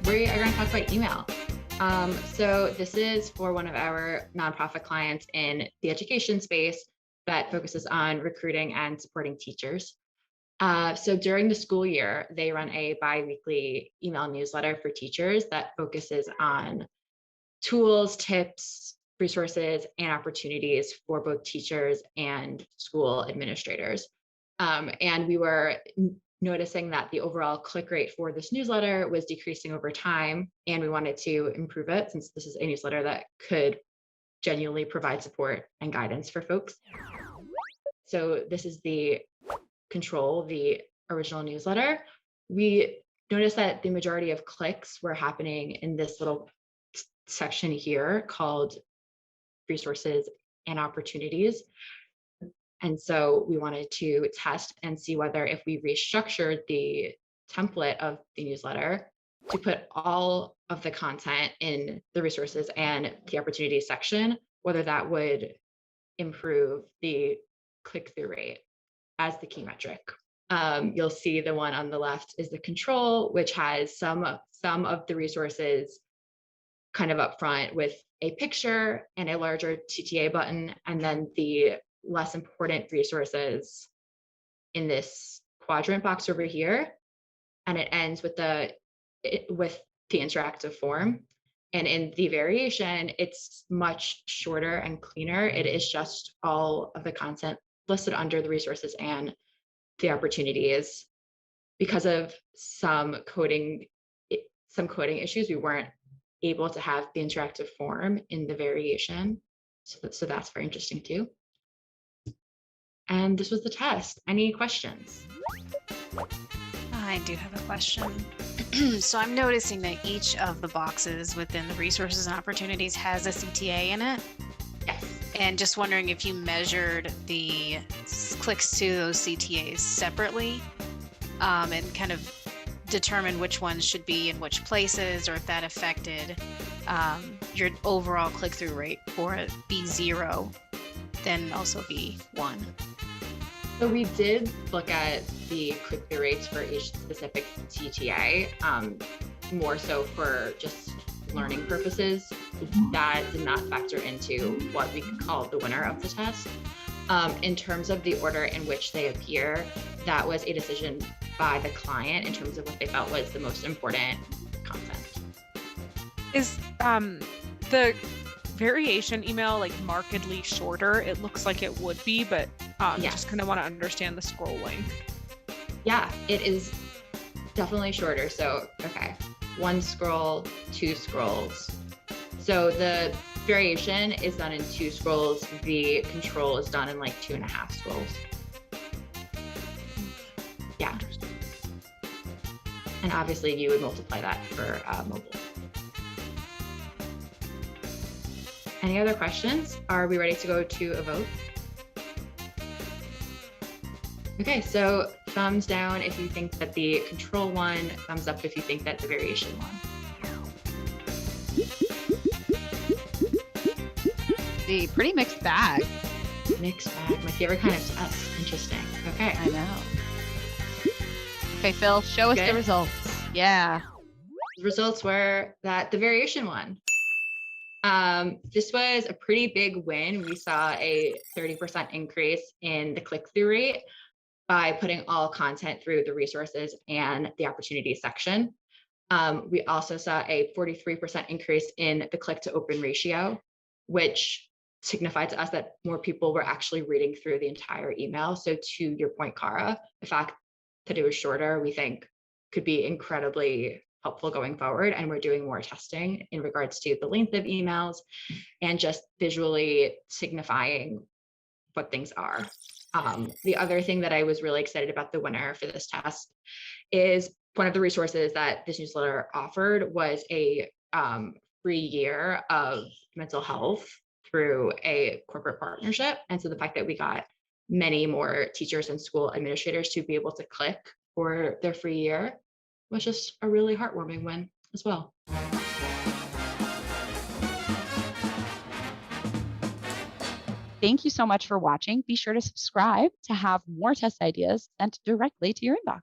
We are going to talk about email. So this is for one of our nonprofit clients in the education space that focuses on recruiting and supporting teachers. So during the school year, they run a bi-weekly email newsletter for teachers that focuses on tools, tips, resources, and opportunities for both teachers and school administrators. And we were noticing that the overall click rate for this newsletter was decreasing over time, and we wanted to improve it since this is a newsletter that could genuinely provide support and guidance for folks. So this is the control, the original newsletter. We noticed that the majority of clicks were happening in this little section here called resources and opportunities. And so we wanted to test and see whether if we restructured the template of the newsletter to put all of the content in the resources and the opportunities section, whether that would improve the click-through rate as the key metric. You'll see the one on the left is the control, which has some of the resources kind of up front with a picture and a larger TTA button, and then the less important resources in this quadrant box over here. And it ends with the interactive form. And in the variation, it's much shorter and cleaner. It is just all of the content listed under the resources and the opportunities. Because of some coding issues, we weren't able to have the interactive form in the variation. So that's very interesting too. And this was the test. Any questions? I do have a question. So I'm noticing that each of the boxes within the resources and opportunities has a CTA in it. Yes. And just wondering if you measured the clicks to those CTAs separately and kind of determine which ones should be in which places, or if that affected your overall click-through rate for it be 0, then also be 1. So we did look at the click-through rates for each specific CTA, more so for just learning purposes. That did not factor into what we could call the winner of the test. In terms of the order in which they appear, that was a decision by the client in terms of what they felt was the most important content. Is the variation email like markedly shorter? It looks like it would be, but Yes. just kind of want to understand the scroll length. Yeah, it is definitely shorter. So, okay, 1 scroll, 2 scrolls. So the variation is done in 2 scrolls. The control is done in like 2.5 scrolls. Yeah. And obviously you would multiply that for mobile. Any other questions? Are we ready to go to a vote? Okay, so thumbs down if you think that the control one, thumbs up if you think that the variation one. A pretty mixed bag. Mixed bag, my favorite kind of test. Interesting. Okay. I know. Okay, Phil, show us the Good. results. Yeah. The results were that the variation won. This was a pretty big win. We saw a 30% increase in the click-through rate by putting all content through the resources and the opportunities section. We also saw a 43% increase in the click to open ratio, which signified to us that more people were actually reading through the entire email. So to your point, Cara, the fact that it was shorter, we think could be incredibly helpful going forward. And we're doing more testing in regards to the length of emails and just visually signifying what things are. The other thing that I was really excited about the winner for this test is one of the resources that this newsletter offered was a free year of mental health through a corporate partnership. And so the fact that we got many more teachers and school administrators to be able to click for their free year was just a really heartwarming win as well. Thank you so much for watching. Be sure to subscribe to have more test ideas sent directly to your inbox.